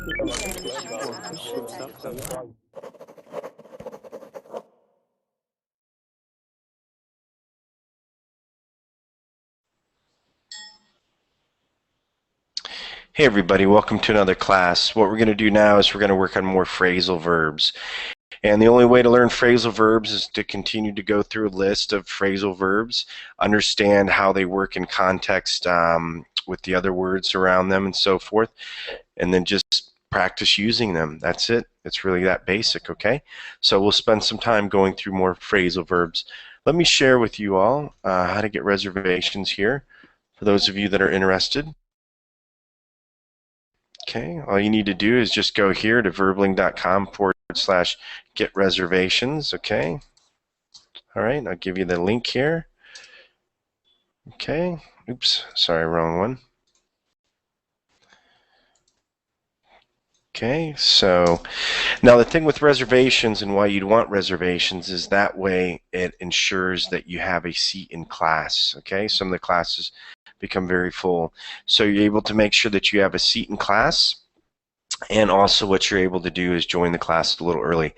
Hey everybody, welcome to another class. What we're going to do now is we're going to work on more phrasal verbs. And the only way to learn phrasal verbs is to continue to go through a list of phrasal verbs, understand how they work in context with the other words around them and so forth, and then just practice using them. That's it. It's really that basic, okay? So we'll spend some time going through more phrasal verbs. Let me share with you all how to get reservations here for those of you that are interested. Okay, all you need to do is just go here to verbling.com/get reservations. Okay, all right, I'll give you the link here. Okay, oops, sorry, wrong one. Okay, so now the thing with reservations and why you'd want reservations is that way it ensures that you have a seat in class. Okay, some of the classes become very full, so you're able to make sure that you have a seat in class. And also what you're able to do is join the class a little early.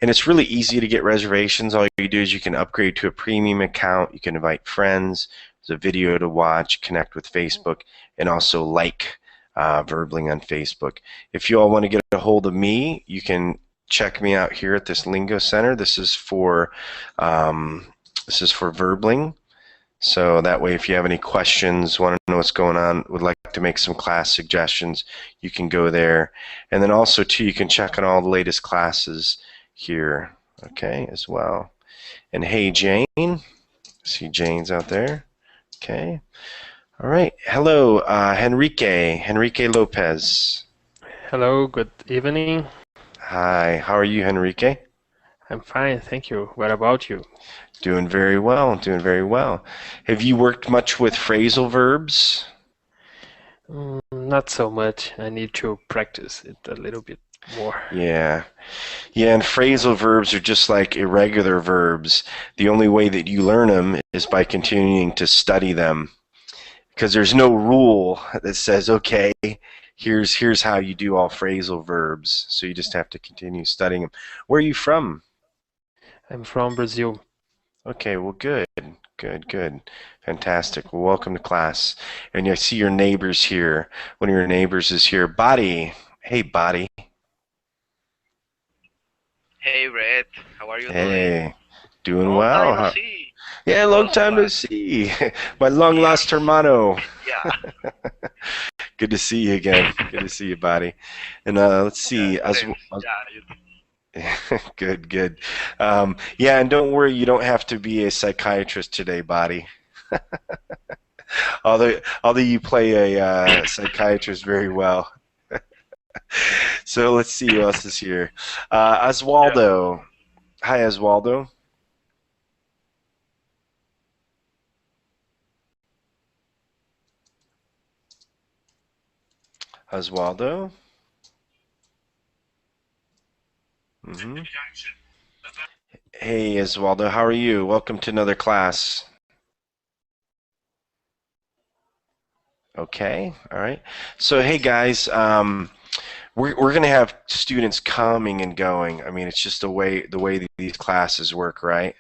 And it's really easy to get reservations. All you do is you can upgrade to a premium account. You can invite friends. There's a video to watch, connect with Facebook, and also like Verbling on Facebook. If you all want to get a hold of me, you can check me out here at this Lingo Center. This is for Verbling. So that way, if you have any questions, want to know what's going on, would like to make some class suggestions, you can go there. And then also, too, you can check on all the latest classes here, okay, as well. And hey, Jane. See Jane's out there. Okay. All right. Hello, Henrique Lopez. Hello, good evening. Hi. How are you, Henrique? I'm fine, thank you. What about you? Doing very well, doing very well. Have you worked much with phrasal verbs? Not so much. I need to practice it a little bit more. Yeah. Yeah, and phrasal verbs are just like irregular verbs. The only way that you learn them is by continuing to study them. Because there's no rule that says, okay, here's how you do all phrasal verbs. So you just have to continue studying them. Where are you from? I'm from Brazil. Okay, well, good, good. Fantastic. Well, welcome to class. And I see your neighbors here. One of your neighbors is here. Body. Hey, Body. Hey, Bret. How are you doing? Hey, doing Long well. time no see. Yeah, long time no see. My long lost hermano. Yeah. Good to see you again. Good to see you, Body. And let's see. Good. Yeah, and don't worry, you don't have to be a psychiatrist today, Body. although you play a psychiatrist very well. So let's see who else is here. Oswaldo. Hi, Oswaldo. Oswaldo. Hey, Oswaldo, how are you? Welcome to another class. Okay, all right. So, hey guys, we're going to have students coming and going. I mean, it's just the way these classes work, right?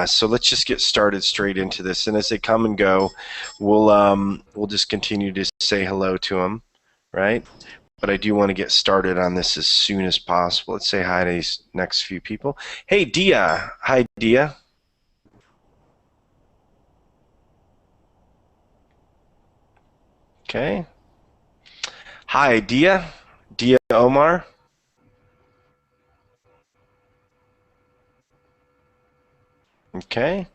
So let's just get started straight into this. And as they come and go, we'll just continue to say hello to them, right? But I do want to get started on this as soon as possible. Let's say hi to these next few people. Hey, Dia. Hi, Dia. Okay. Hi, Dia. Dia Omar. Okay.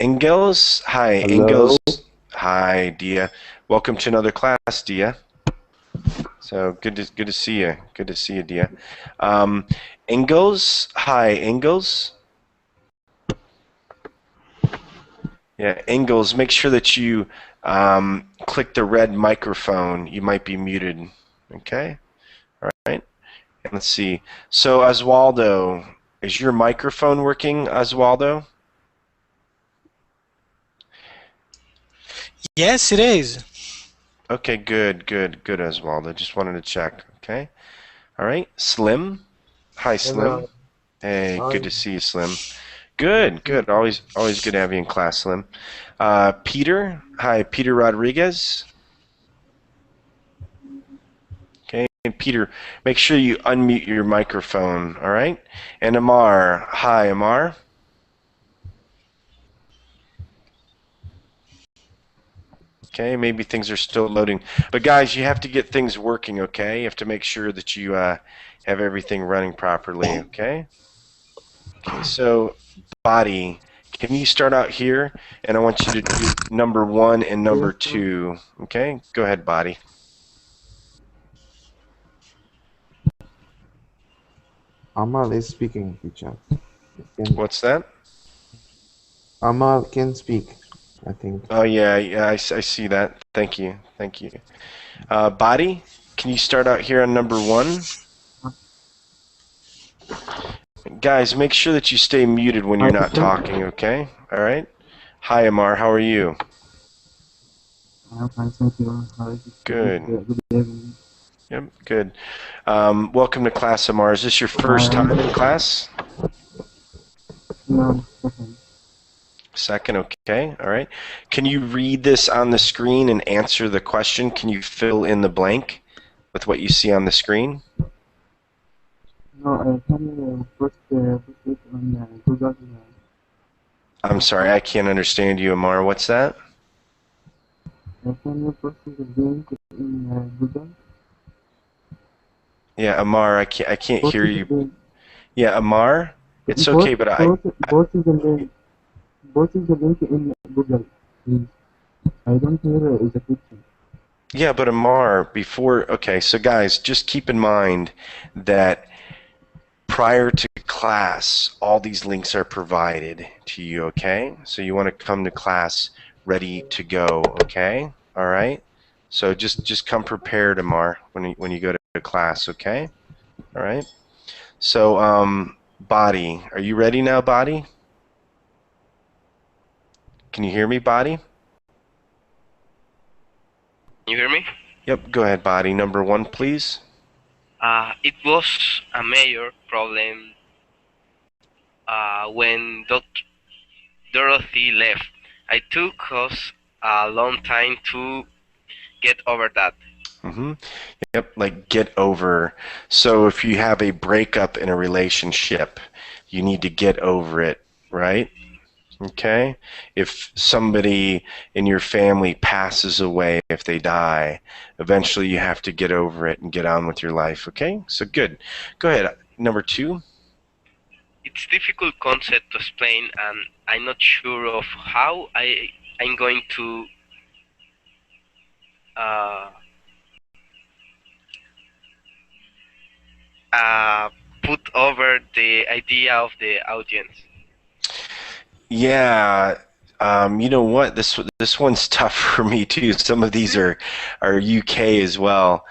Engels. Hi, Hello. Engels. Hi, Dia. Welcome to another class, Dia. So good to see you. Good to see you, Dia. Engels. Hi, Engels. Yeah, Engels. Make sure that you click the red microphone. You might be muted. Okay. All right. And let's see. So Oswaldo, is your microphone working, Oswaldo? Yes, it is. Okay, good, good, good, Oswaldo. Just wanted to check. Okay. All right. Slim. Hi, Slim. Hello. Hey, Hi. good to see you, Slim. Good, Yeah. good. Always good to have you in class, Slim. Peter. Hi, Peter Rodriguez. Okay, and Peter, make sure you unmute your microphone, all right? And Amar. Hi, Amar. Okay, maybe things are still loading. But guys, you have to get things working, okay? You have to make sure that you have everything running properly, okay? Okay, so body, can you start out here? And I want you to do number 1 and number Yes. 2, okay? Go ahead, body. Amal is speaking, teacher. What's that? Amal can speak, I think. Oh, yeah, I see that. Thank you, thank you. Body, can you start out here on number 1? Guys, make sure that you stay muted when you're Hi, not teacher. talking, okay? All right? Hi, Amar. How are you? I'm fine, thank you. Hi, Good. good evening. Yep, good. Welcome to class, Amar. Is this your first Hi. time in class? No, second. Second, okay. All right. Can you read this on the screen and answer the question? Can you fill in the blank with what you see on the screen? No, I can post it on Google. I'm sorry, I can't understand you, Amar. What's that? Can you post the link in Google? Yeah, Amar, I can't Post hear the you. link. Yeah, Amar, it's Post, okay, but post the link. Post the link in Google, please. I don't hear the question. yeah, but Amar, okay, so guys, just keep in mind that prior to class, all these links are provided to you, okay? So you want to come to class ready to go, okay? All right? So just come prepared, Amar, when you go to class, okay? All right? So, Body, are you ready now, Body? Can you hear me, Body? You hear me? Yep, go ahead, Body. Number 1, please. It was a major problem when Dorothy left. It took us a long time to get over that. Mm-hmm. Yep, like get over. So if you have a breakup in a relationship, you need to get over it, right? Okay? If somebody in your family passes away, if they die, eventually you have to get over it and get on with your life, okay? So good. Go ahead. Number 2. It's difficult concept to explain, and I'm not sure of how I'm going to uh, uh, put over the idea of the audience. Yeah, you know what? This one's tough for me too. Some of these are UK as well.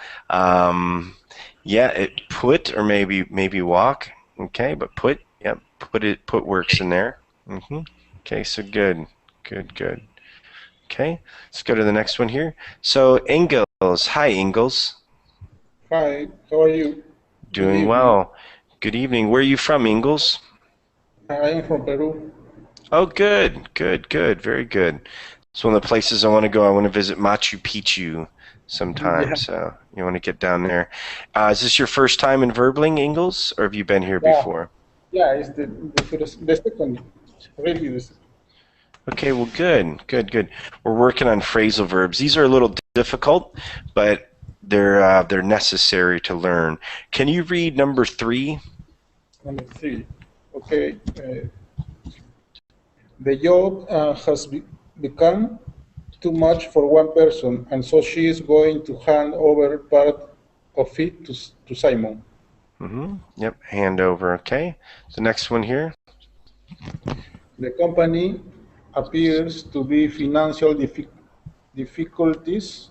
Yeah, put or maybe walk. Okay, but put. Yep, put works in there. Okay, so good, good, good. Okay, let's go to the next one here. So Ingalls, hi Ingalls. Hi, how are you? Good Doing evening. well. Good evening. Where are you from, Ingalls? I am from Peru. Oh, good, good, good, very good. It's one of the places I want to go. I want to visit Machu Picchu sometime, Yeah, so you want to get down there. Is this your first time in Verbling, Ingalls, or have you been here yeah, before? yeah. It's the second, really the second. Okay, well, good, good, good. We're working on phrasal verbs. These are a little difficult, but they're necessary to learn. Can you read number 3? Number three. Okay, the job has become too much for one person, and so she is going to hand over part of it to Simon. Yep, hand over. Okay. The next one here. The company appears to be financial difficulties,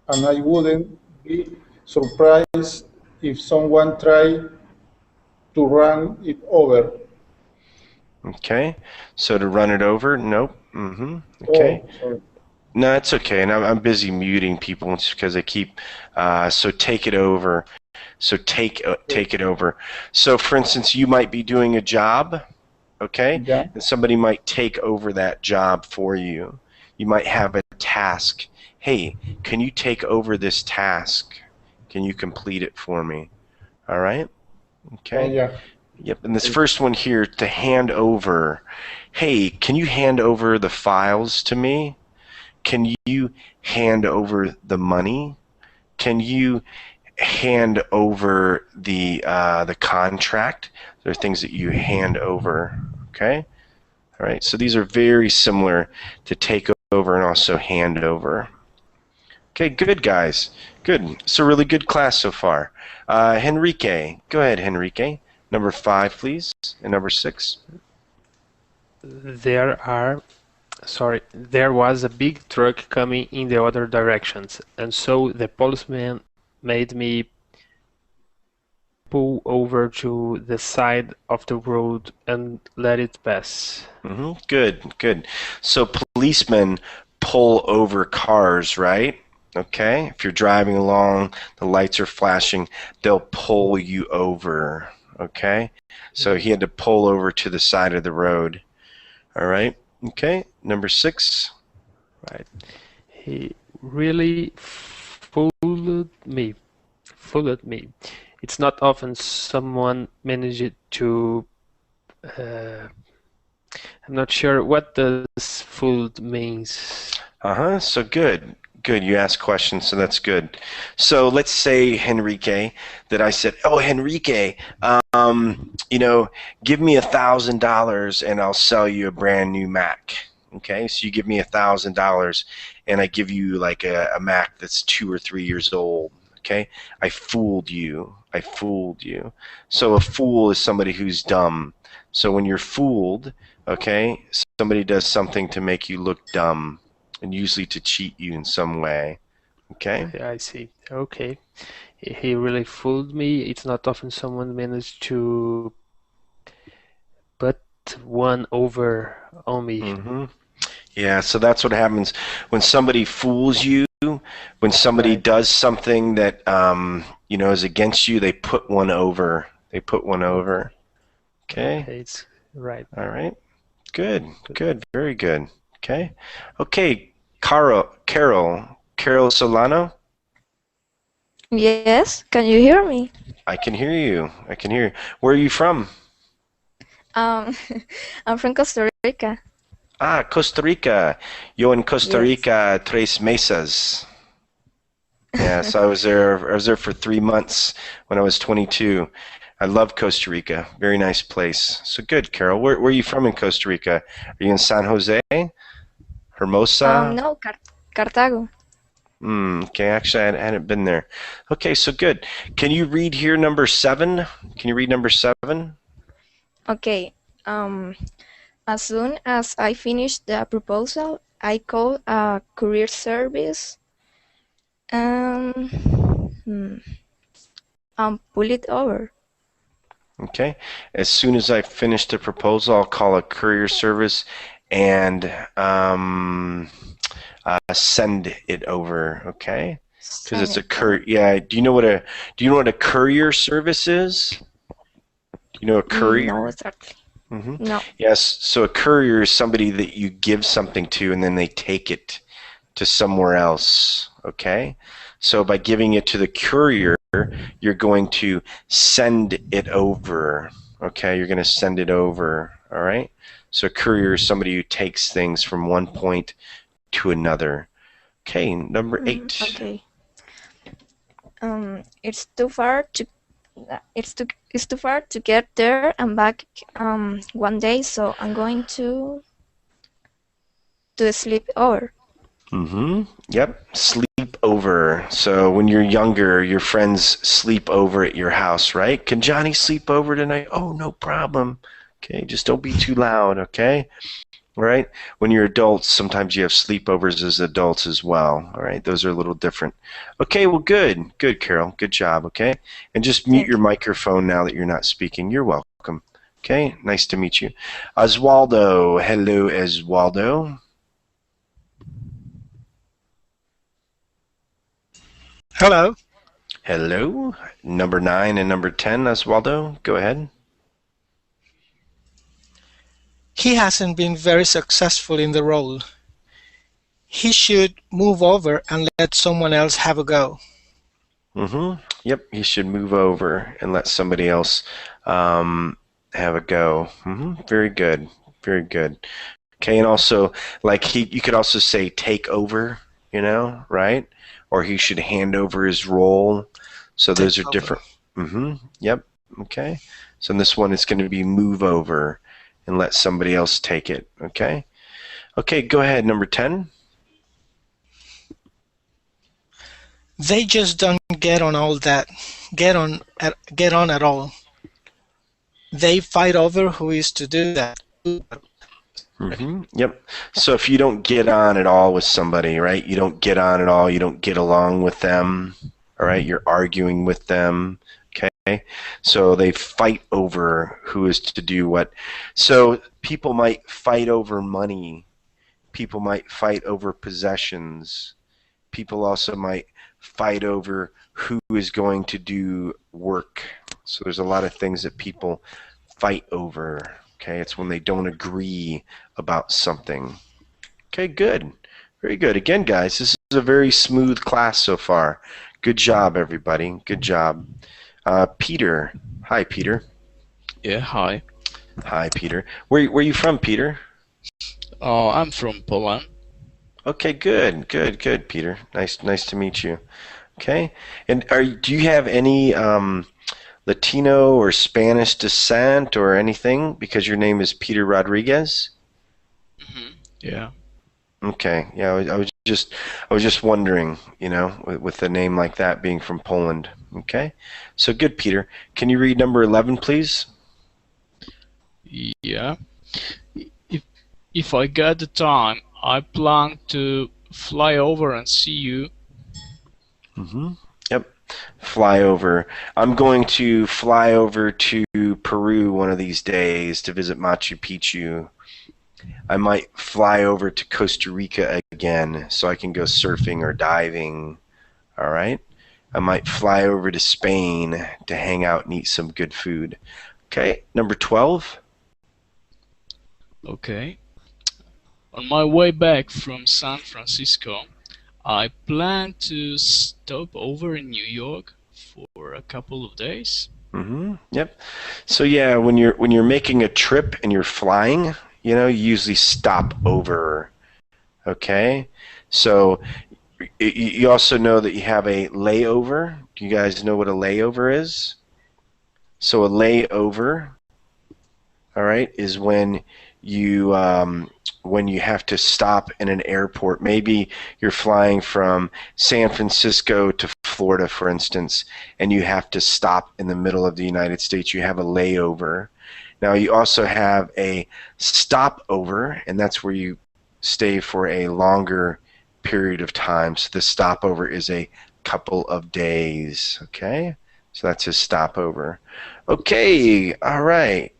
and I wouldn't be surprised if someone tried to run it over. Okay. So to run it over, nope. Okay. Oh, sorry. No, it's okay, and I'm busy muting people because they keep. So take it over. So take it over. So, for instance, you might be doing a job, okay, Yeah. and somebody might take over that job for you. You might have a task. Hey, can you take over this task? Can you complete it for me? All right. Oh, Okay. yeah. Yep. And this first one here, to hand over. Hey, can you hand over the files to me? Can you hand over the money? Can you hand over the contract? There are things that you hand over. Okay. All right. So these are very similar to take over and also hand over. Okay. Good, guys. Good. It's a really good class so far. Henrique, go ahead, Henrique. Number 5, please, and number 6. There was a big truck coming in the other directions, and so the policeman made me pull over to the side of the road and let it pass. Good, good. So policemen pull over cars, right? Okay. If you're driving along, the lights are flashing, they'll pull you over. Okay. So he had to pull over to the side of the road. All right. Okay. Number 6. Right. He really fooled me. It's not often someone managed to. I'm not sure what does fooled means. So good. Good. You asked questions, so that's good. So let's say, Henrique, that I said, "Oh, Henrique, give me $1,000 and I'll sell you a brand new Mac." Okay, so you give me $1,000 and I give you like a Mac that's 2 or 3 years old. Okay, I fooled you. I fooled you. So a fool is somebody who's dumb. So when you're fooled, okay, somebody does something to make you look dumb, and usually to cheat you in some way. Okay? I see. Okay. He really fooled me. It's not often someone managed to put one over on me. Yeah, so that's what happens when somebody fools you, when somebody does something that is against you, they put one over. They put one over. Okay? It's right. All right. Good. Good. Very good. Okay. Okay, Carol Solano. Yes, can you hear me? I can hear you. I can hear you. Where are you from? I'm from Costa Rica. Costa Rica. Yo en Costa Yes. Rica 3 meses. Yeah, so I was there for 3 months when I was 22. I love Costa Rica. Very nice place. So good, Carol. Where are you from in Costa Rica? Are you in San Jose? Hermosa? No, Cartago. Okay, actually, I hadn't been there. Okay, so good. Can you read here number 7? Can you read number 7? Okay. As soon as I finished the proposal, I called a courier service and pull it over. Okay. As soon as I finish the proposal, I'll call a courier service and send it over. Okay. Because it's a courier. Yeah. Do you know what a courier service is? Do you know a courier? No, exactly. No. Yes. So a courier is somebody that you give something to, and then they take it to somewhere else. Okay. So by giving it to the courier, you're going to send it over. Okay, you're going to send it over. All right. So a courier is somebody who takes things from one point to another. Okay, number 8. Okay. It's too far to get there and back one day, so I'm going to sleep over. Yep, sleep over. So when you're younger, your friends sleep over at your house, right? Can Johnny sleep over tonight? Oh, no problem. Okay, just don't be too loud, okay? All right? When you're adults, sometimes you have sleepovers as adults as well. All right? Those are a little different. Okay, well, good. Good, Carol. Good job, okay? And just mute your microphone now that you're not speaking. You're welcome. Okay, nice to meet you. Oswaldo. Hello, Oswaldo. Hello. Hello. Number 9 and number 10, Oswaldo, go ahead. He hasn't been very successful in the role. He should move over and let someone else have a go. Yep, he should move over and let somebody else have a go. Very good. Very good. Okay, and also, like, you could also say take over, right? Or he should hand over his role. So those are different. Yep. Okay. So in this one, it's going to be move over and let somebody else take it. Okay. Okay, go ahead. Number 10. They just don't get on all that. Get on at all. They fight over who is to do that. Yep. So if you don't get on at all with somebody, right? You don't get on at all. You don't get along with them. All right. You're arguing with them. Okay. So they fight over who is to do what. So people might fight over money. People might fight over possessions. People also might fight over who is going to do work. So there's a lot of things that people fight over. Okay, it's when they don't agree about something. Okay, good. Very good. Again, guys, this is a very smooth class so far. Good job, everybody. Good job. Peter. Hi, Peter. Yeah, hi. Hi, Peter. Where are you from, Peter? I'm from Poland. Okay, good, Peter. Nice to meet you. Okay, and do you have any Latino or Spanish descent or anything? Because your name is Peter Rodriguez. Yeah. Okay. Yeah, I was just wondering, with a name like that being from Poland. Okay. So good, Peter. Can you read number 11, please? Yeah. If I get the time, I plan to fly over and see you. Yep. Fly over. I'm going to fly over to Peru one of these days to visit Machu Picchu. I might fly over to Costa Rica again so I can go surfing or diving. All right. I might fly over to Spain to hang out and eat some good food. Okay. Number 12. Okay. On my way back from San Francisco, I plan to stop over in New York for a couple of days. Yep. So yeah, when you're making a trip and you're flying, you usually stop over. Okay. So you also know that you have a layover. Do you guys know what a layover is? So a layover, all right, is when you have to stop in an airport. Maybe you're flying from San Francisco to Florida, for instance, and you have to stop in the middle of the United States. You have a layover. Now you also have a stopover, and that's where you stay for a longer period of time. So the stopover is a couple of days. Okay, so that's a stopover. Okay, all right.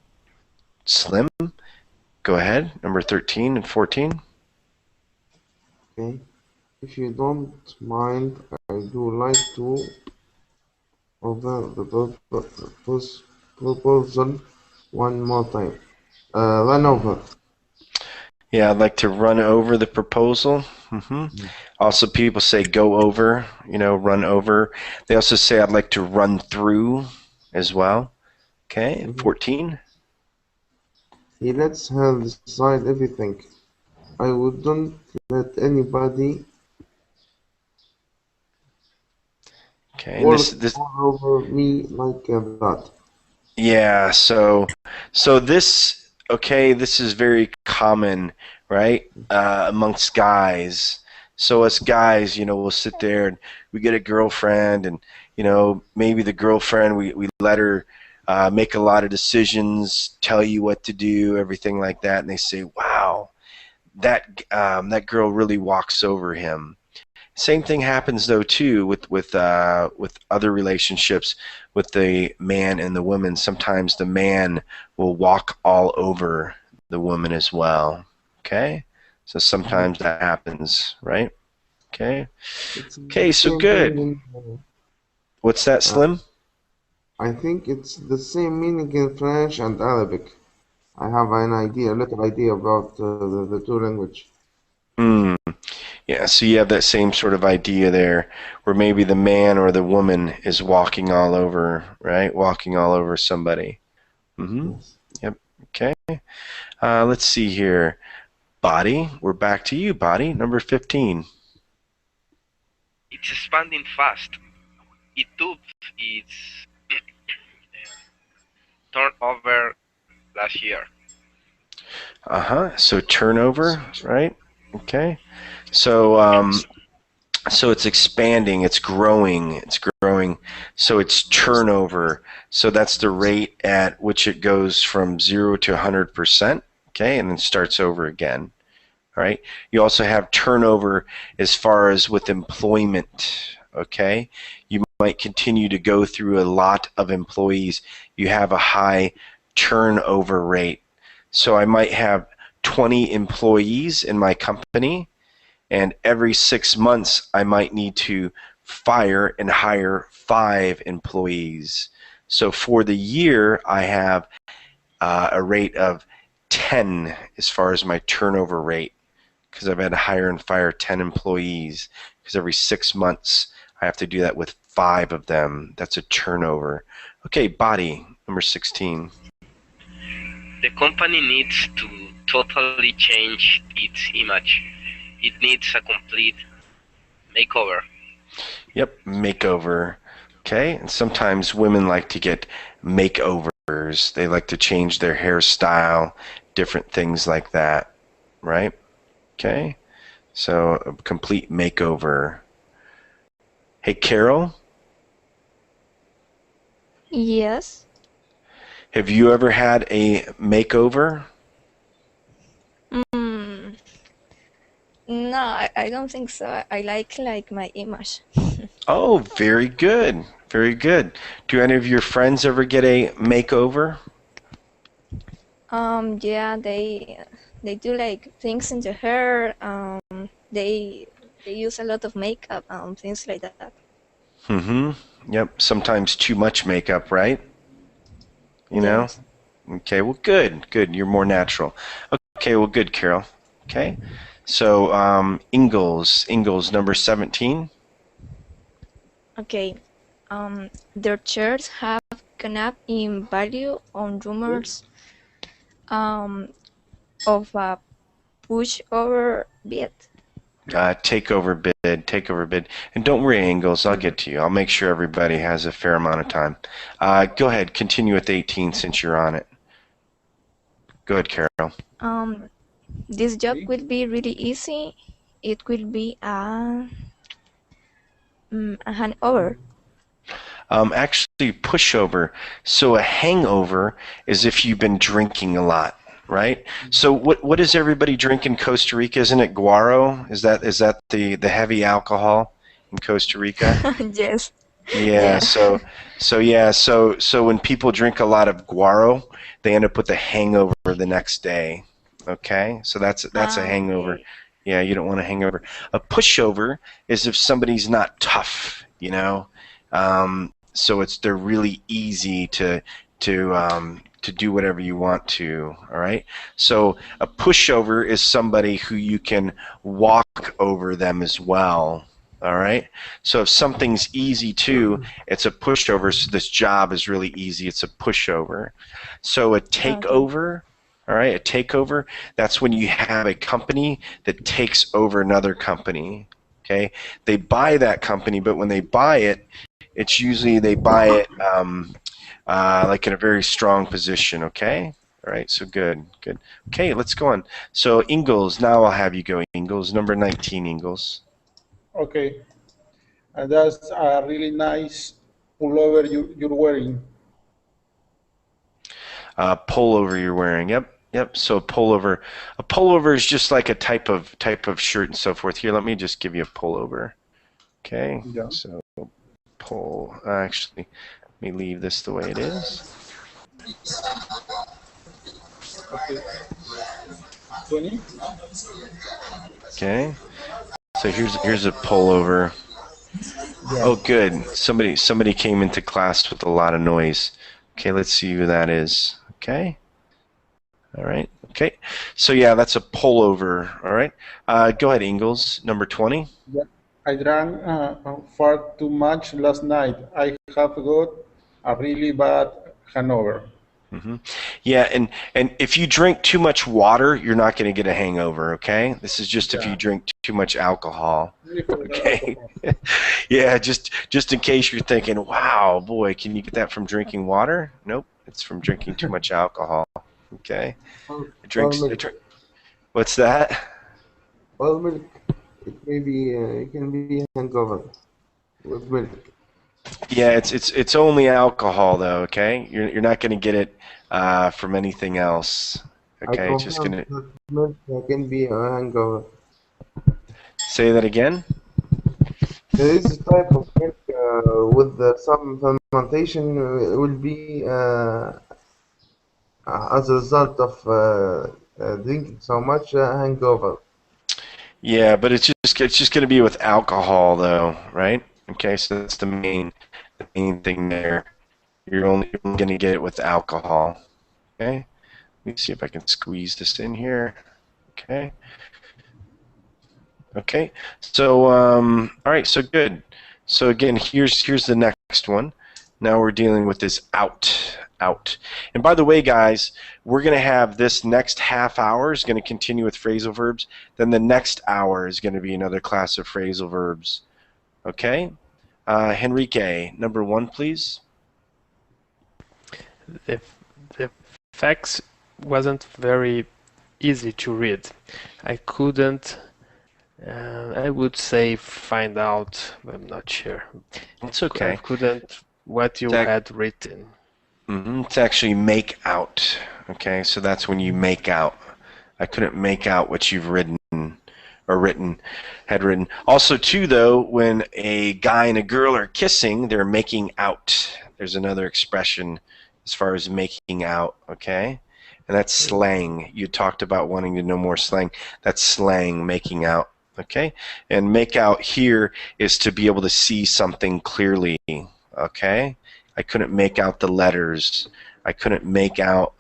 Slim, go ahead. Number 13 and 14. Okay. If you don't mind, I do like to over the proposal one more time. Run over. Yeah, I'd like to run over the proposal. Also, people say go over, run over. They also say I'd like to run through as well. Okay, 14. He lets her decide everything. I wouldn't let anybody walk all over me like that. Yeah, so this, okay, this is very common, right, amongst guys. So us guys, we'll sit there and we get a girlfriend, and maybe the girlfriend, we let her make a lot of decisions, tell you what to do, everything like that, and they say, wow, that girl really walks over him. Same thing happens though too with other relationships with the man and the woman. Sometimes the man will walk all over the woman as well. Okay, so sometimes that happens, right? Okay. It's Okay, the so same good. meaning What's that, Slim? I think it's the same meaning in French and Arabic. I have an idea, a little idea about the two language. Hmm. Yeah, so you have that same sort of idea there, where maybe the man or the woman is walking all over, right? Walking all over somebody. Mm-hmm. Yes. Yep. Okay. Let's see here. Body. We're back to you, Body. Number 15. It's expanding fast. It took its turnover last year. So turnover, right? Okay. So so it's expanding, it's growing. So it's turnover. So that's the rate at which it goes from 0 to 100%, okay, and then starts over again. All right. You also have turnover as far as with employment, okay? You might continue to go through a lot of employees. You have a high turnover rate. So I might have 20 employees in my company, and every 6 months I might need to fire and hire 5 employees. So for the year, I have a rate of 10 as far as my turnover rate, because I've had to hire and fire 10 employees, because every 6 months I have to do that with 5 of them. That's a turnover. Okay, Body, number 16. The company needs to totally change its image. It needs a complete makeover. Yep, makeover. Okay, and sometimes women like to get makeovers. They like to change their hairstyle, different things like that, right? Okay, so a complete makeover. Hey, Carol, Yes. have you ever had a makeover? Mm, no, I don't think so. I like my image. Oh, very good. Very good. Do any of your friends ever get a makeover? Yeah, they do like things in the hair. They use a lot of makeup, things like that. Mm-hmm. Yep, sometimes too much makeup, right? You know? Yes. Okay, well, good. Good. You're more natural. Okay, well, good, Carol. Okay. So, Ingalls, number 17. Okay. Their chairs have gone up in value on rumors of a pushover bid. Takeover bid. And don't worry, Ingalls, I'll get to you. I'll make sure everybody has a fair amount of time. Go ahead, continue with 18 since you're on it. Go ahead, Carol. This job will be really easy. It will be a hangover. Actually, pushover. So a hangover is if you've been drinking a lot, right? So what does everybody drink in Costa Rica? Isn't it guaro? Is that the heavy alcohol in Costa Rica? Yes. Yeah. So when people drink a lot of guaro, they end up with a hangover the next day. Okay, so that's a hangover. Okay. Yeah, you don't want a hangover. A pushover is if somebody's not tough, you know. So they're really easy to do whatever you want to. All right. So a pushover is somebody who you can walk over them as well. All right. So if something's easy too, it's a pushover. So this job is really easy. It's a pushover. So a takeover. All right, a takeover, that's when you have a company that takes over another company. Okay, they buy that company, but when they buy it, it's usually they buy it like in a very strong position. Okay, all right, so good. Okay, let's go on. So Ingalls, now I'll have you go, Ingalls. Number 19, Ingalls. Okay. And that's a really nice pullover you're wearing. Pullover you're wearing. Yep. So a pullover is just like a type of shirt and so forth. Here, let me just give you a pullover. Okay. Yeah. So actually, let me leave this the way it is. Okay. 20. Okay. So here's a pullover. Yeah. Oh, good. Somebody came into class with a lot of noise. Okay, let's see who that is. Okay. All right. Okay. So yeah, that's a pullover. All right. Go ahead, Ingalls. Number 20. Yeah. I drank far too much last night. I have got a really bad hangover. Mm-hmm. Yeah, and if you drink too much water, you're not going to get a hangover. Okay. This is just if you drink too much alcohol. Okay. Yeah, just in case you're thinking, wow, boy, can you get that from drinking water? Nope, it's from drinking too much alcohol. Okay. What's that? Well, milk. It can be hangover with milk. Yeah, it's only alcohol though. Okay, you're not going to get it from anything else. Okay, it's just confirm gonna that milk can be a hangover. say that again. There is a type of milk with some fermentation will be as a result of drinking so much hangover. Yeah, but it's just going to be with alcohol though, right? Okay, so that's the main thing there. You're only going to get it with alcohol. Okay, let me see if I can squeeze this in here. Okay. Okay. So all right. So good. So again, here's the next one. Now we're dealing with this out. And by the way, guys, we're going to have this next half hour is going to continue with phrasal verbs. Then the next hour is going to be another class of phrasal verbs. Okay? Henrique, number 1, please. The facts wasn't very easy to read. I couldn't, I would say find out, I'm not sure. It's okay. I couldn't what you had written. It's actually make out. Okay, so that's when you make out. I couldn't make out what you've written or had written. Also, too, though, when a guy and a girl are kissing, they're making out. There's another expression as far as making out. Okay, and that's slang. You talked about wanting to know more slang. That's slang, making out. Okay, and make out here is to be able to see something clearly. Okay. I couldn't make out the letters. I couldn't make out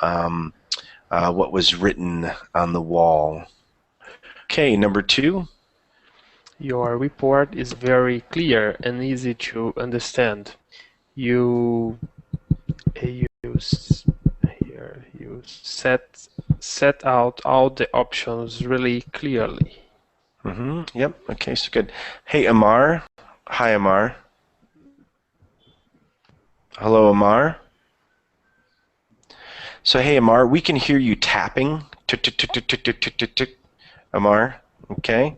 what was written on the wall. Okay, number 2. Your report is very clear and easy to understand. You set out all the options really clearly. Yep. Okay, so good. Hey, Amar. Hi, Amar. Hello, Amar. So, hey, Amar, we can hear you tapping. Tick, tick, tick, tick, tick, tick, tick, tick, tick. Amar, okay?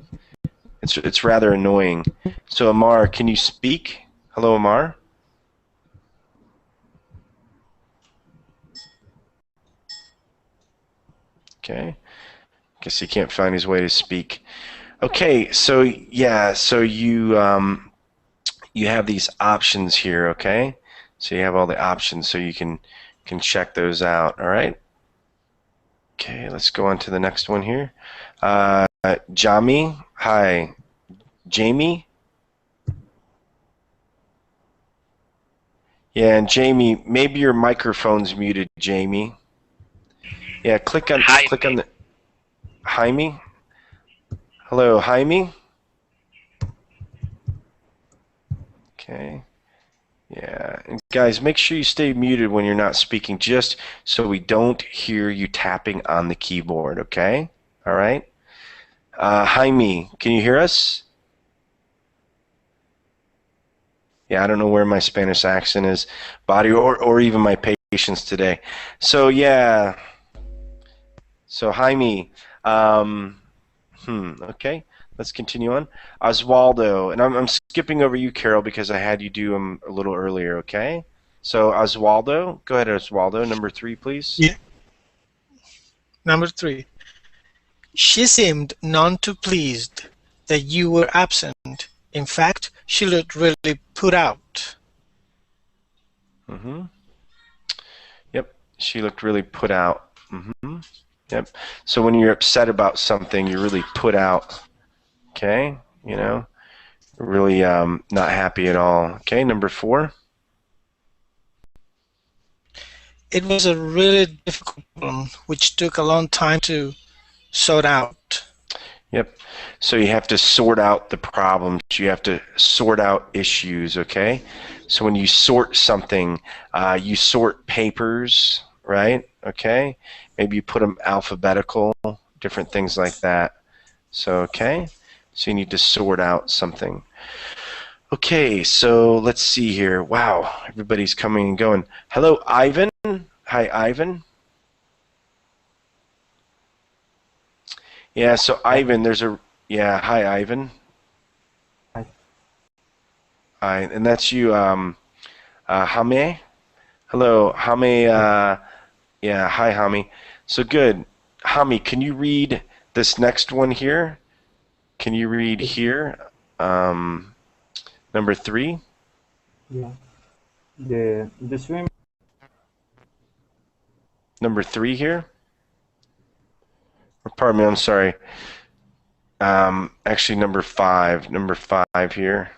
It's rather annoying. So, Amar, can you speak? Hello, Amar. Okay. Guess he can't find his way to speak. Okay, so yeah, so you have these options here, okay? So you have all the options, so you can check those out. All right. Okay, let's go on to the next one here. Jamie, hi. Jamie. Yeah, and Jamie, maybe your microphone's muted, Jamie. Yeah, click on the Jaime. Hello, Jaime. Okay. Yeah, and guys, make sure you stay muted when you're not speaking, just so we don't hear you tapping on the keyboard, okay? All right? Jaime, can you hear us? Yeah, I don't know where my Spanish accent is, body, or even my patience today. So, yeah. So, Jaime, okay. Let's continue on. Oswaldo, and I'm skipping over you, Carol, because I had you do them a little earlier, okay? So, Oswaldo, go ahead, Oswaldo. Number 3, please. Yeah. Number 3. She seemed none too pleased that you were absent. In fact, she looked really put out. Yep, she looked really put out. Yep. So when you're upset about something, you're really put out. Okay? you know, really not happy at all. Okay, number 4. It was a really difficult problem, which took a long time to sort out. Yep. So you have to sort out the problems. You have to sort out issues, okay? So when you sort something, you sort papers, right? Okay? Maybe you put them alphabetical, different things like that. So, okay? So you need to sort out something. Okay, so let's see here. Wow, everybody's coming and going. Hello, Ivan. Hi, Ivan. Yeah, so Ivan, yeah, hi, Ivan. Hi. Hi, and that's you, Hame. Hello, Hame. Yeah, hi, Hame. So good. Hame, can you read this next one here? Can you read here? Number 3. Yeah. The swim. Number 3 here. Or pardon me, I'm sorry. Actually, number 5. Number 5 here.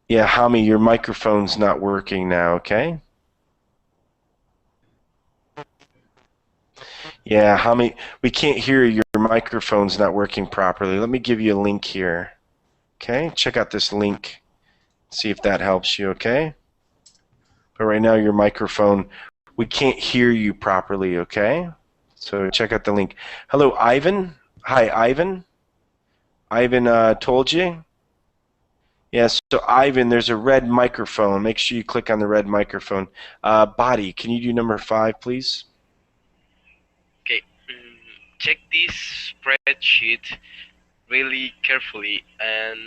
Yeah, Hami, your microphone's not working now, okay? Yeah, Hami, we can't hear you. Your microphone's not working properly. Let me give you a link here. Okay, check out this link. See if that helps you, okay? But right now, your microphone, we can't hear you properly, okay? So check out the link. Hello, Ivan. Hi, Ivan. Ivan told you? Yes, so Ivan, there's a red microphone. Make sure you click on the red microphone. Body, can you do number 5, please? Okay, check this spreadsheet really carefully and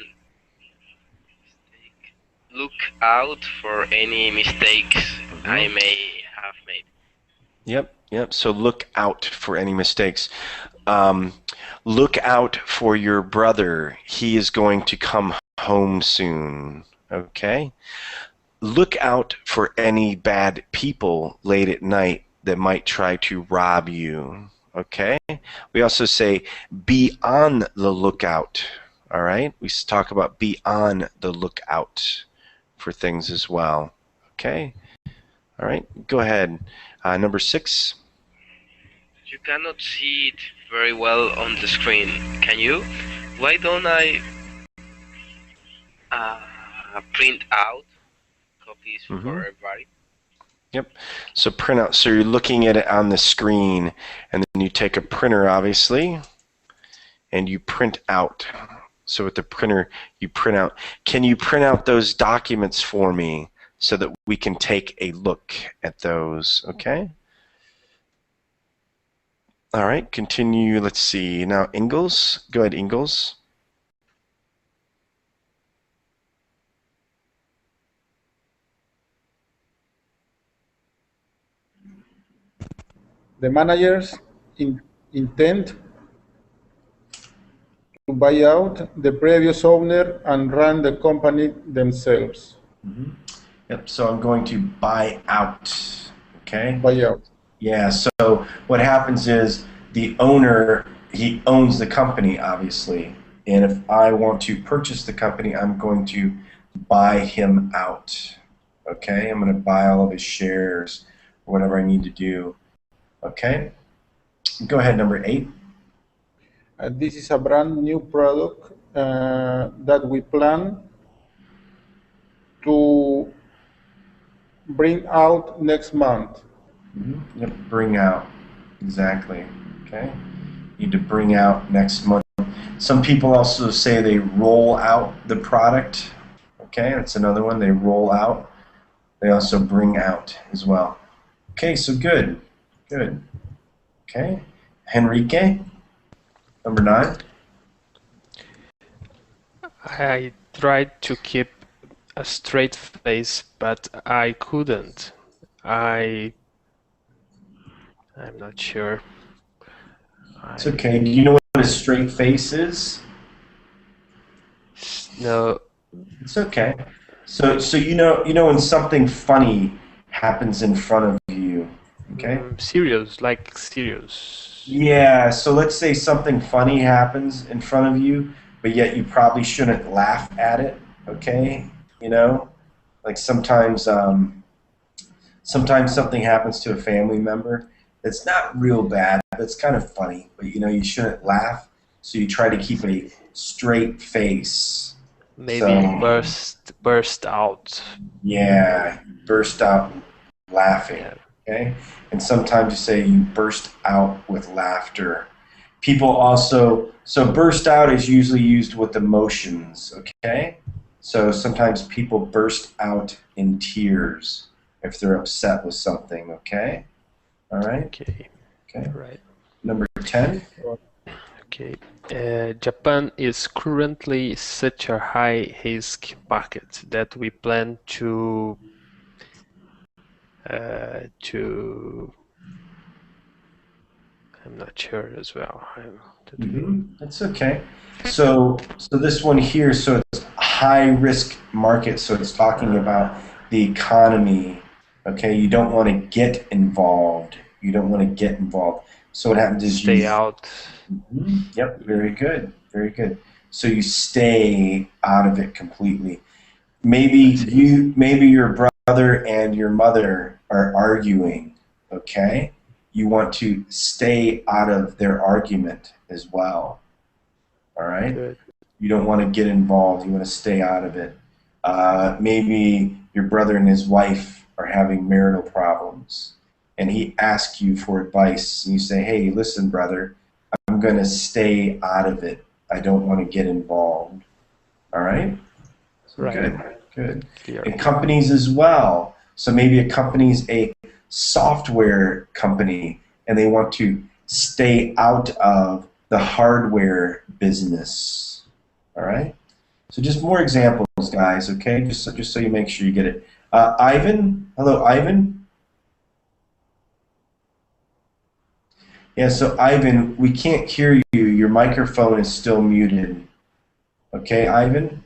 look out for any mistakes I may have made. Yep. So look out for any mistakes. Look out for your brother. He is going to come home soon. Okay? Look out for any bad people late at night that might try to rob you. Okay? We also say be on the lookout. All right? We talk about be on the lookout for things as well. Okay? All right, go ahead. Number 6. You cannot see it very well on the screen, can you? Why don't I print out copies for everybody? Yep. So print out. So you're looking at it on the screen, and then you take a printer, obviously, and you print out. So with the printer, you print out. Can you print out those documents for me so that we can take a look at those? Okay. All right. Continue. Let's see. Now, Ingalls. Go ahead, Ingalls. The managers intend to buy out the previous owner and run the company themselves. Yep. So I'm going to buy out. Okay. Buy out. Yeah, so what happens is the owner, he owns the company, obviously. And if I want to purchase the company, I'm going to buy him out. Okay, I'm going to buy all of his shares, or whatever I need to do. Okay, go ahead, number 8. This is a brand new product that we plan to bring out next month. Yep, bring out, exactly. Okay, need to bring out next month. Some people also say they roll out the product. Okay, that's another one. They roll out. They also bring out as well. Okay, so good. Good. Okay. Henrique, number 9. I tried to keep a straight face, but I couldn't. I'm not sure. It's okay. Do you know what a straight face is? No. It's okay. So you know when something funny happens in front of you, okay? Serious, like serious. Yeah, so let's say something funny happens in front of you. but yet you probably shouldn't laugh at it, okay? You know, like sometimes something happens to a family member that's not real bad, but it's kind of funny, but you know, you shouldn't laugh, so you try to keep a straight face. Maybe So, burst out. yeah, burst out laughing, Yeah. okay? And sometimes you say you burst out with laughter. People also, so burst out is usually used with emotions, okay? So sometimes people burst out in tears if they're upset with something, okay? All right? Okay. Okay. Right. Number 10. Okay. Japan is currently such a high-risk market that we plan to I'm not sure as well. That's okay. So this one here, so it's high risk market, so it's talking about the economy. Okay, you don't want to get involved. You don't want to get involved. So what happens is Stay out. Yep, very good, very good. So you stay out of it completely. Maybe your brother and your mother are arguing. Okay, you want to stay out of their argument as well. All right? Good. You don't want to get involved. You want to stay out of it. Maybe your brother and his wife are having marital problems, and he asks you for advice, and you say, hey, listen, brother, I'm going to stay out of it. I don't want to get involved. All right? Right. Good, good. Clear. And companies as well. So maybe a company's a software company, and they want to stay out of the hardware business. All right? So just more examples, guys, okay? Just so you make sure you get it. Ivan? Hello, Ivan? Yeah, so Ivan, we can't hear you. Your microphone is still muted. Okay, Ivan?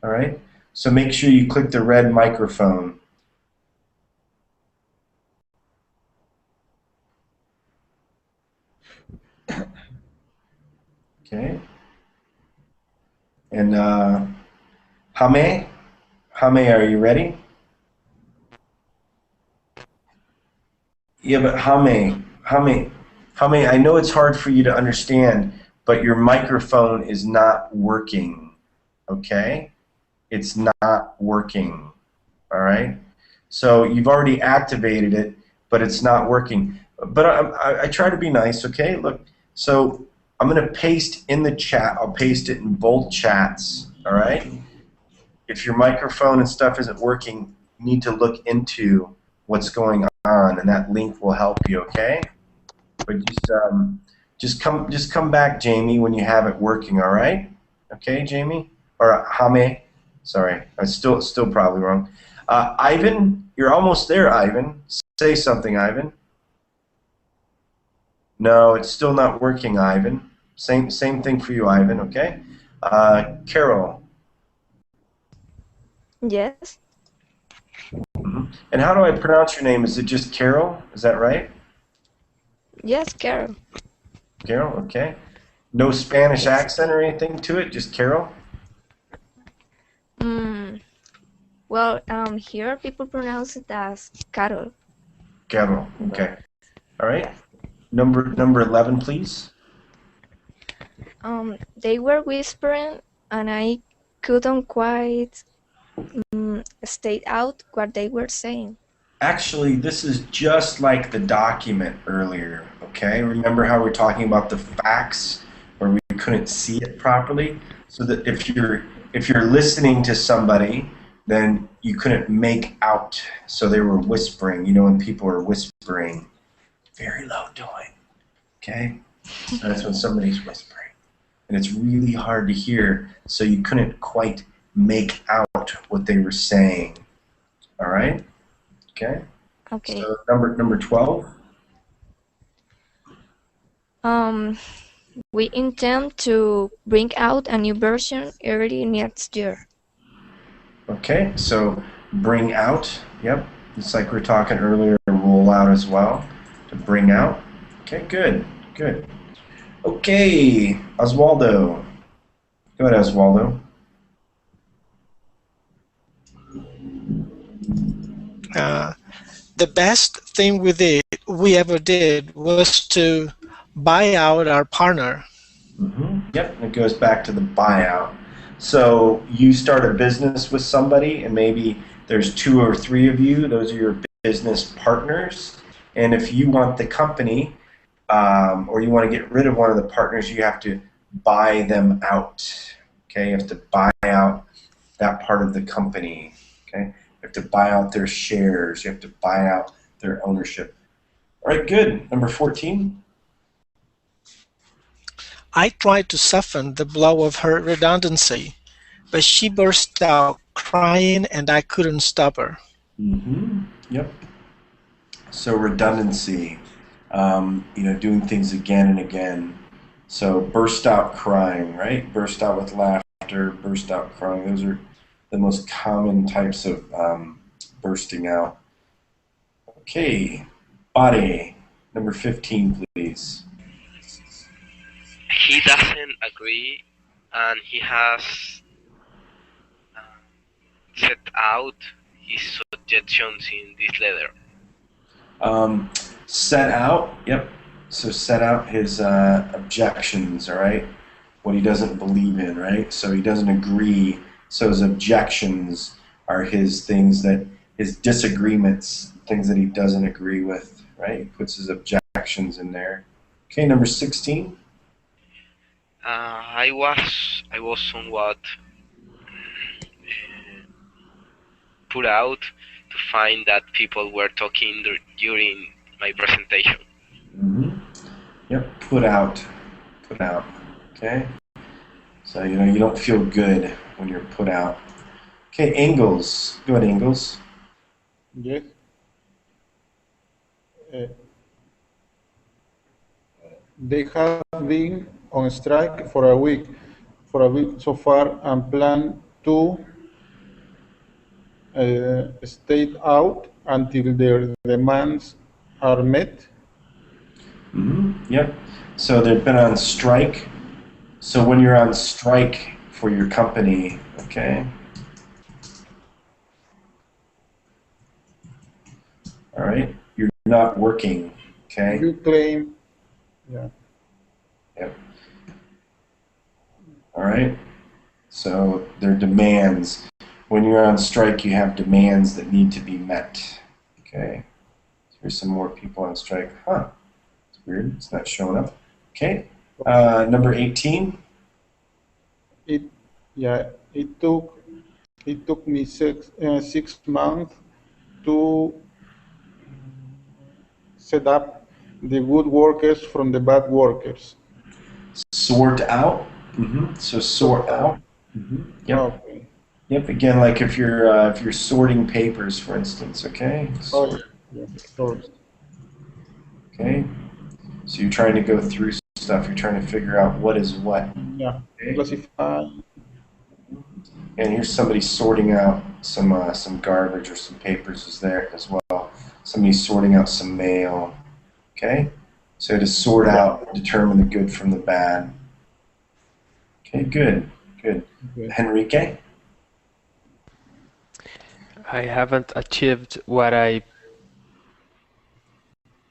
All right? So make sure you click the red microphone. Okay. And Hame, are you ready? Yeah, but Hame, I know it's hard for you to understand, but your microphone is not working, okay? It's not working, all right? So you've already activated it, but it's not working. But I try to be nice, okay? Look, so I'm going to paste in the chat. I'll paste it in both chats, all right? If your microphone and stuff isn't working, you need to look into what's going on, and that link will help you, okay? But just come back, Jamie, when you have it working, all right? Okay, Jamie? Or Hame? Sorry, I'm still probably wrong. Ivan, you're almost there, Ivan. Say something, Ivan. No, it's still not working, Ivan. Same thing for you, Ivan, okay? Carol. Yes. And how do I pronounce your name? Is it just Carol? Is that right? Yes, Carol. Carol, okay. No Spanish accent or anything to it, just Carol? Well, here people pronounce it as Carol. Carol, okay. All right. Number 11, please. They were whispering, and I couldn't quite state out what they were saying. Actually, this is just like the document earlier, okay? Remember how we're talking about the facts where we couldn't see it properly? So that if you're listening to somebody, then you couldn't make out. So they were whispering. You know when people are whispering, very low doing, okay? So that's when somebody's whispering. And it's really hard to hear, so you couldn't quite make out what they were saying. All right? Okay. Okay. So number 12. We intend to bring out a new version early next year. Okay, so bring out. Yep, it's like we were talking earlier. Roll out as well. To bring out. Okay, good. Okay, Oswaldo. Go ahead, Oswaldo. The best thing we ever did was to buy out our partner. Yep, and it goes back to the buyout. So you start a business with somebody, and maybe there's 2 or 3 of you. Those are your business partners. And if you want the company, or you want to get rid of one of the partners, you have to buy them out. Okay, you have to buy out that part of the company. Okay, you have to buy out their shares. You have to buy out their ownership. All right, good. Number 14. I tried to soften the blow of her redundancy, but she burst out crying and I couldn't stop her. Yep. So redundancy, doing things again and again. So burst out crying, right? Burst out with laughter, burst out crying. Those are the most common types of bursting out. Okay, body, number 15, please. He doesn't agree, and he has set out his objections in this letter. Set out, yep. So set out his objections, all right? What he doesn't believe in, right? So he doesn't agree. So his objections are his things his disagreements, things that he doesn't agree with, right? He puts his objections in there. Okay, number 16. I was somewhat put out to find that people were talking during my presentation. Yep, put out, okay? So, you don't feel good when you're put out. Okay, Engels, go ahead, Engels. Yes. They have been on strike for a week so far, and plan to stay out until their demands are met. Yep. So they've been on strike. So when you're on strike for your company, okay. All right. You're not working, okay. You claim, yeah. Yep. All right. So their demands. When you're on strike, you have demands that need to be met. Okay. Here's some more people on strike. Huh. It's weird. It's not showing up. Okay. Number 18. It took me 6 months to set up the good workers from the bad workers. Sort out. So sort out. Yep. Okay. Yep. Again, like if you're sorting papers, for instance. Okay. Sort. Yeah, sort. Okay. So you're trying to go through stuff. You're trying to figure out what is what. Yeah. Okay. Classify. And here's somebody sorting out some garbage or some papers is there as well. Somebody's sorting out some mail. Okay. So to sort out, determine the good from the bad. Okay. Good. Good. Henrique. I haven't achieved what I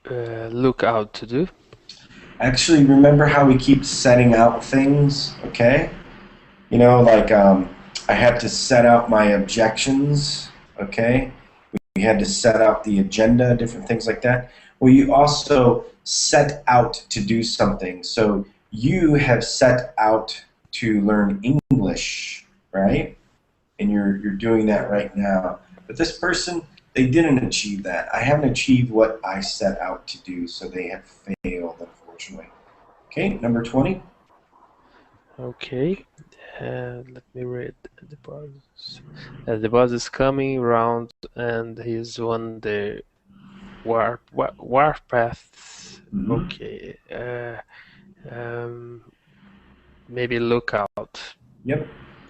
look out to do. Actually, remember how we keep setting out things, okay? Like I had to set out my objections, okay? We had to set out the agenda, different things like that. Well, you also set out to do something. So you have set out to learn English, right? And you're doing that right now. But this person, they didn't achieve that. I haven't achieved what I set out to do, so they have failed, unfortunately. Okay, number 20. Okay, let me read the boss. The boss is coming around, and he's on the warpath. Okay, maybe look out. Yep.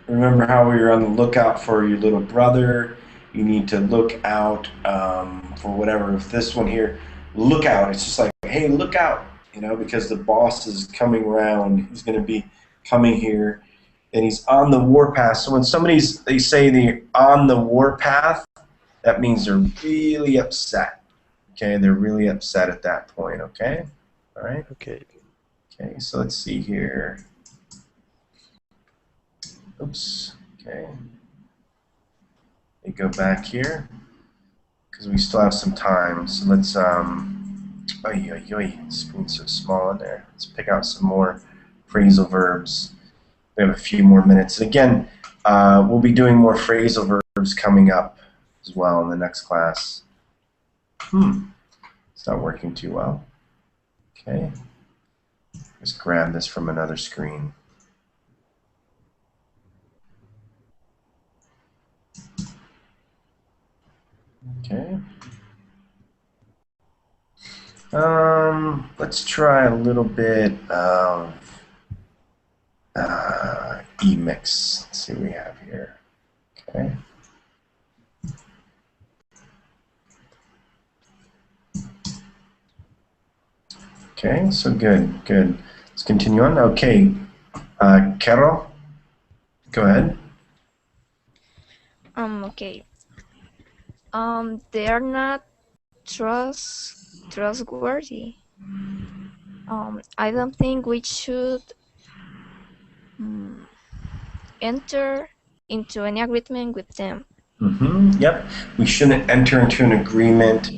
Remember how we were on the lookout for your little brother. You need to look out for whatever. If this one here, look out. It's just like, hey, look out, because the boss is coming around. He's going to be coming here and he's on the warpath. So when they say they're on the warpath, that means they're really upset. Okay, they're really upset at that point. Okay, all right. Okay. Okay, so let's see here. Oops. Okay. Let me go back here because we still have some time. So let's spoon's so small in there. Let's pick out some more phrasal verbs. We have a few more minutes. And again, we'll be doing more phrasal verbs coming up as well in the next class. It's not working too well. Okay. Let's grab this from another screen. Okay. Let's try a little bit of emix. Let's see what we have here. Okay. Okay, so good. Let's continue on. Okay, Carol, go ahead. Okay. They are not trustworthy. I don't think we should enter into any agreement with them. Yep, we shouldn't enter into an agreement.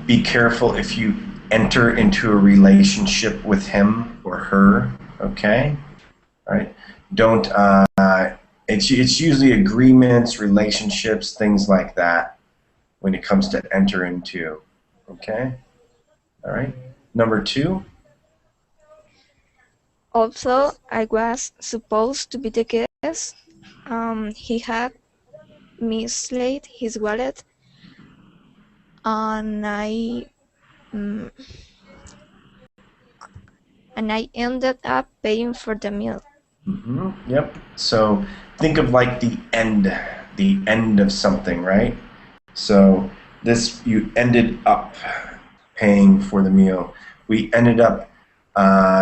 Be careful if you enter into a relationship with him or her. Okay, all right. Don't. It's usually agreements, relationships, things like that when it comes to enter into. Okay, all right. Number 2. Also, I was supposed to be the guest. He had mislaid his wallet, and I ended up paying for the meal. Yep. So think of like the end of something, right? So this, you ended up paying for the meal. We ended up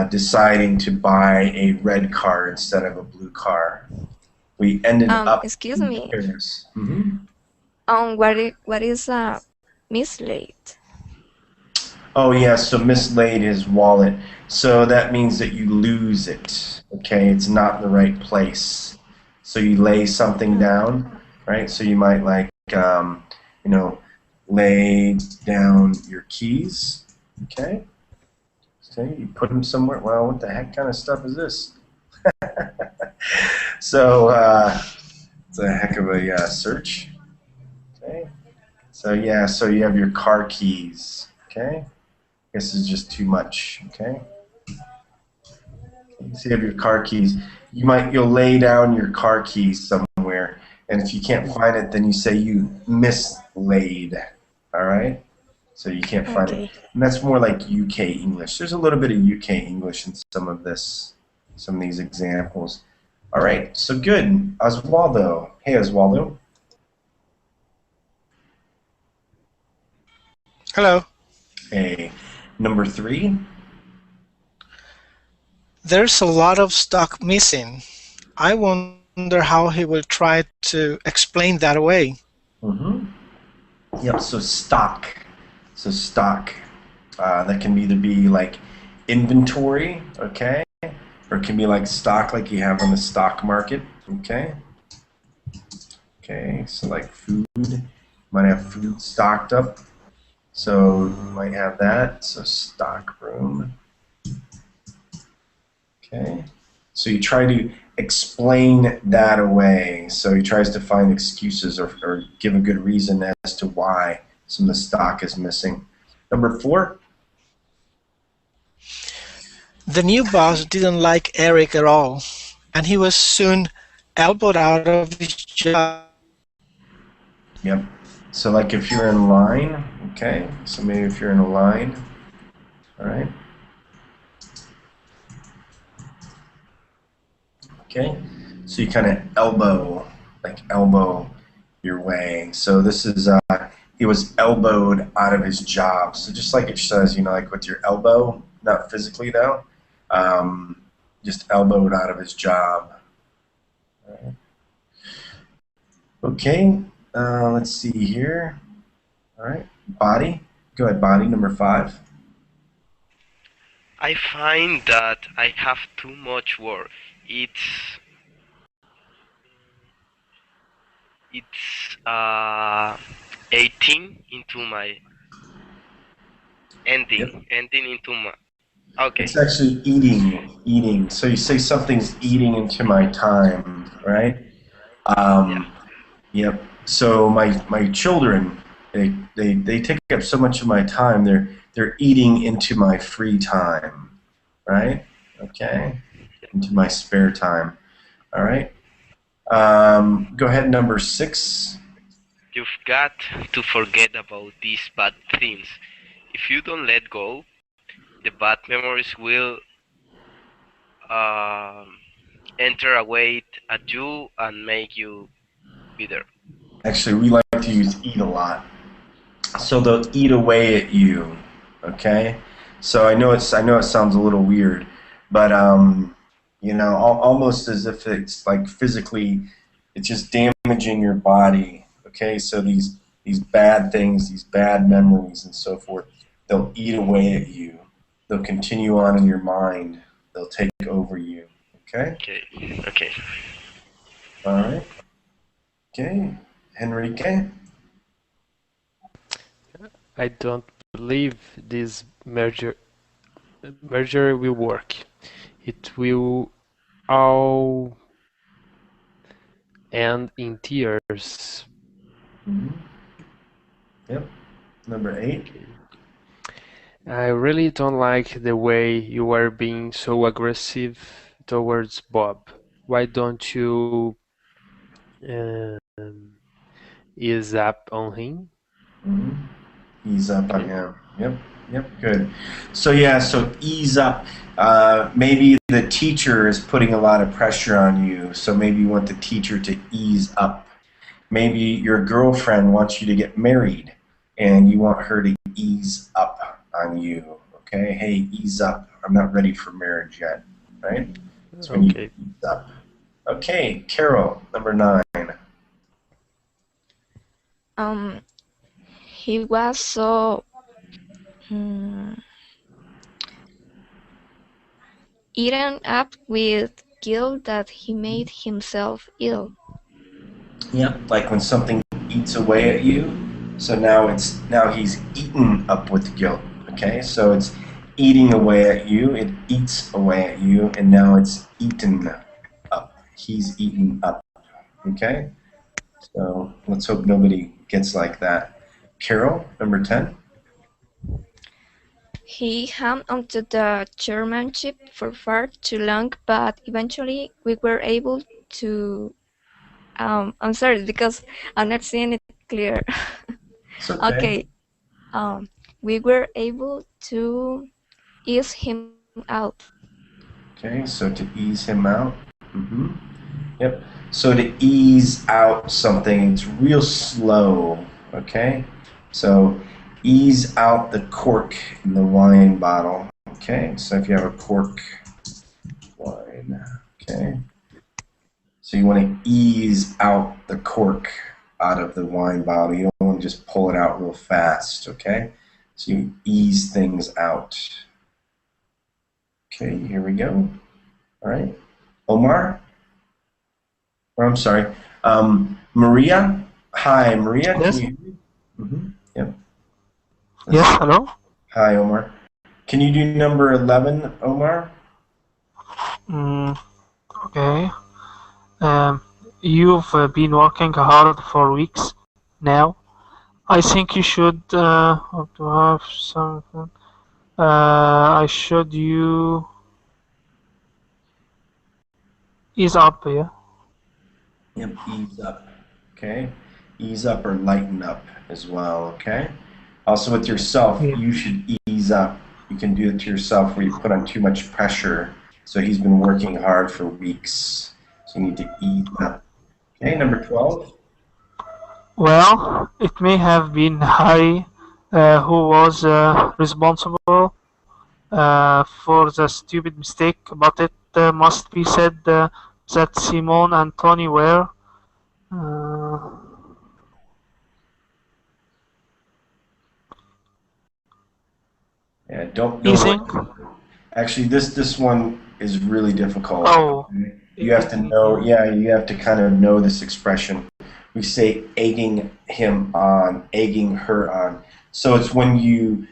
deciding to buy a red car instead of a blue car. We ended up. Excuse me. Mm-hmm. What is mislaid? Oh yeah, so mislaid his wallet. So that means that you lose it. Okay, it's not in the right place. So you lay something down, right? So you might like, lay down your keys. Okay. So you put them somewhere. Well, what the heck kind of stuff is this? So it's a heck of a search. Okay. So yeah, so you have your car keys. Okay. I guess it's just too much. Okay. So you have your car keys. You'll lay down your car keys somewhere, and if you can't find it, then you say you mislaid. All right. So you can't find it, and that's more like UK English. There's a little bit of UK English in some of these examples. All right. So good, Oswaldo. Hey, Oswaldo. Hello. Hey. Number 3. There's a lot of stock missing. I wonder how he will try to explain that away. Yep, so stock. That can either be like inventory, okay? Or it can be like stock like you have on the stock market, okay? Okay, so like food. You might have food stocked up. So you might have that, so stock room. Okay, so you try to explain that away. So he tries to find excuses or give a good reason as to why some of the stock is missing. Number 4. The new boss didn't like Eric at all, and he was soon elbowed out of his job. Yep. So like if you're in line, okay, so maybe if you're in a line, all right. Okay, so you kind of elbow your way. So this is, he was elbowed out of his job. So just like it says, like with your elbow, not physically though, just elbowed out of his job. Okay, let's see here. All right, body. Go ahead, body, number 5. I find that I have too much work. It's it's 18 into my Yep. ending into my. Okay. It's actually eating. So you say something's eating into my time, right? Yeah. Yep. So my children, they take up so much of my time. They're eating into my free time, right? Okay. Into my spare time. All right. Go ahead, number 6. You've got to forget about these bad things. If you don't let go, the bad memories will um, enter away at you and make you bitter. Actually, we like to use eat a lot. So they'll eat away at you. Okay. So I know it sounds a little weird, but almost as if it's like physically, it's just damaging your body. Okay. So these bad things, these bad memories, and so forth, they'll eat away at you. They'll continue on in your mind. They'll take over you. Okay. Okay. Okay. All right. Okay. Enrique. I don't believe this merger will work. It will all end in tears. Yep. Number 8. I really don't like the way you are being so aggressive towards Bob. Why don't you ease up on him? Ease up on Okay. him. Yep, good. So so ease up. Maybe the teacher is putting a lot of pressure on you, so maybe you want the teacher to ease up. Maybe your girlfriend wants you to get married, and you want her to ease up on you. Okay, hey, ease up. I'm not ready for marriage yet, right? That's when you ease up. Okay, Carol, number 9. He was so eaten up with guilt that he made himself ill. Yeah, like when something eats away at you. So now he's eaten up with guilt. Okay, so it's eating away at you. It eats away at you, and now it's eaten up. He's eaten up. Okay, so let's hope nobody gets like that. Carol, number 10. He hung onto the chairmanship for far too long, but eventually we were able to. I'm sorry because I'm not seeing it clear. It's okay. Okay. We were able to ease him out. Okay, so to ease him out. Yep. So to ease out something, it's real slow. Okay. So ease out the cork in the wine bottle. Okay. So if you have a cork wine. Okay. So you want to ease out the cork out of the wine bottle. You don't want to just pull it out real fast. Okay. So you ease things out. Okay. Here we go. All right. Omar. Or I'm sorry, Maria. Hi, Maria. Yes. Can you hear me? Yep. Yes, hello? Hi, Omar. Can you do number 11, Omar? Okay. You've been working hard for weeks now. I think you should hope to have something. I should you ease up, yeah? Yep, ease up. Okay. Ease up or lighten up as well, okay? Also with yourself, Yeah. you should ease up. You can do it to yourself where you put on too much pressure. So he's been working hard for weeks. So you need to ease up. Okay, number 12. Well, it may have been Harry who was responsible for the stupid mistake, but it must be said that Simone and Tony were Uh, Yeah, don't eating. actually this one is really difficult. Oh, You have to know, yeah, you have to kind of know this expression. We say egging him on, egging her on. So it's when you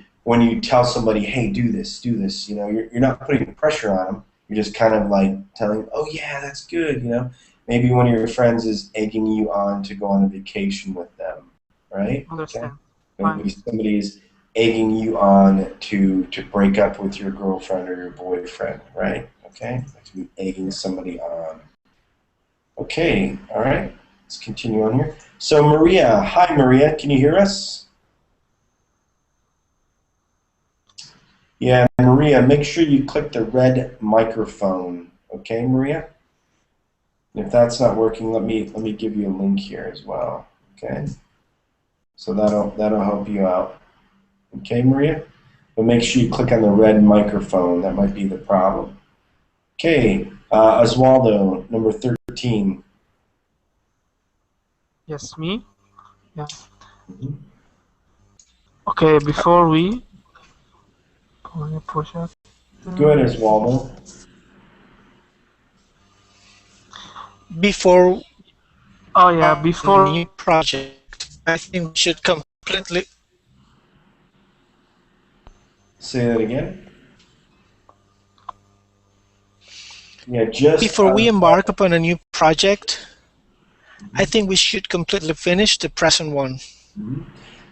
tell somebody, hey, do this, do this. You know, you're not putting pressure on them. You're just kind of like telling, oh yeah, that's good. You know, maybe one of your friends is egging you on to go on a vacation with them, right? understand. Maybe somebody is egging you on to break up with your girlfriend or your boyfriend, right? Okay, that's me egging somebody on. Okay, all right. Let's continue on here. So Maria, hi Maria, can you hear us? Yeah, Maria, make sure you click the red microphone. Okay, Maria? If that's not working, let me give you a link here as well. Okay? So that'll help you out. Okay, Maria? But make sure you click on the red microphone. That might be the problem. Okay, Oswaldo, number 13. Yes, me. Yeah. Okay, before we push it. Good, Oswaldo. Before Oh yeah, a before. new project, I think we should completely. Say that again. Yeah, just Before we embark upon a new project, I think we should completely finish the present one.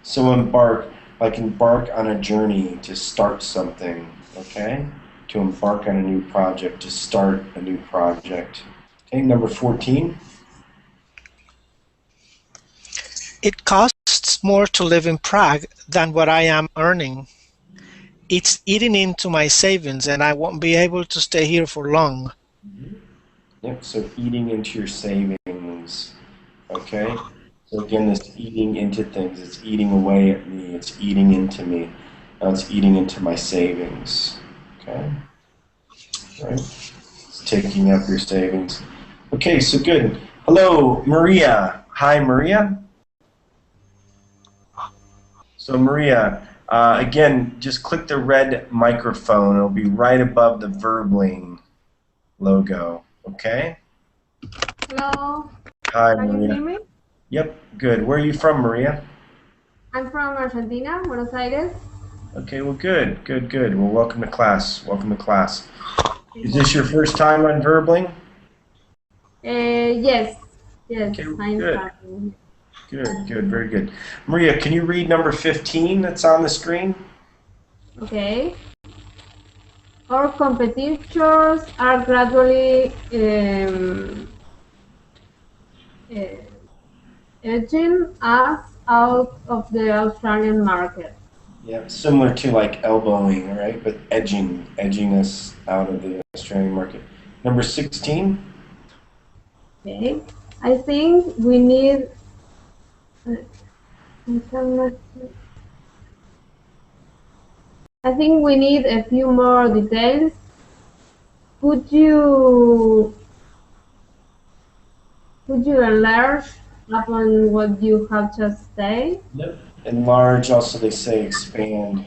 So embark, like embark on a journey to start something, okay? To embark on a new project, to start a new project. Okay, number 14. It costs more to live in Prague than what I am earning. It's eating into my savings and I won't be able to stay here for long. Yep, so eating into your savings, okay? So again, this eating into things, it's eating away at me, it's eating into me. Now it's eating into my savings, okay? Right? It's taking up your savings. Okay, so good. Hello, Maria. Hi, Maria. So Maria, again, just click the red microphone. It'll be right above the Verbling logo, okay? Hello. Hi, Can you Maria. hear me? Yep, good. Where are you from, Maria? I'm from Argentina, Buenos Aires. Okay, well, good, good, good. Well, welcome to class. Welcome to class. Is this your first time on Verbling? Yes. Yes, Okay, I'm good. starting. Good, good, very good. Maria, can you read number 15 that's on the screen? Okay. Our competitors are gradually edging us out of the Australian market. Yeah, similar to like elbowing, right? But edging us out of the Australian market. Number 16. Okay. I think we need. I think we need a few more details. Could you enlarge upon what you have just said? Yep. Enlarge, also they say expand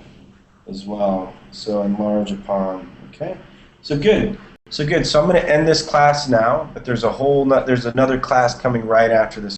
as well. So enlarge upon, okay? So good. So good. So I'm going to end this class now, but there's another class coming right after this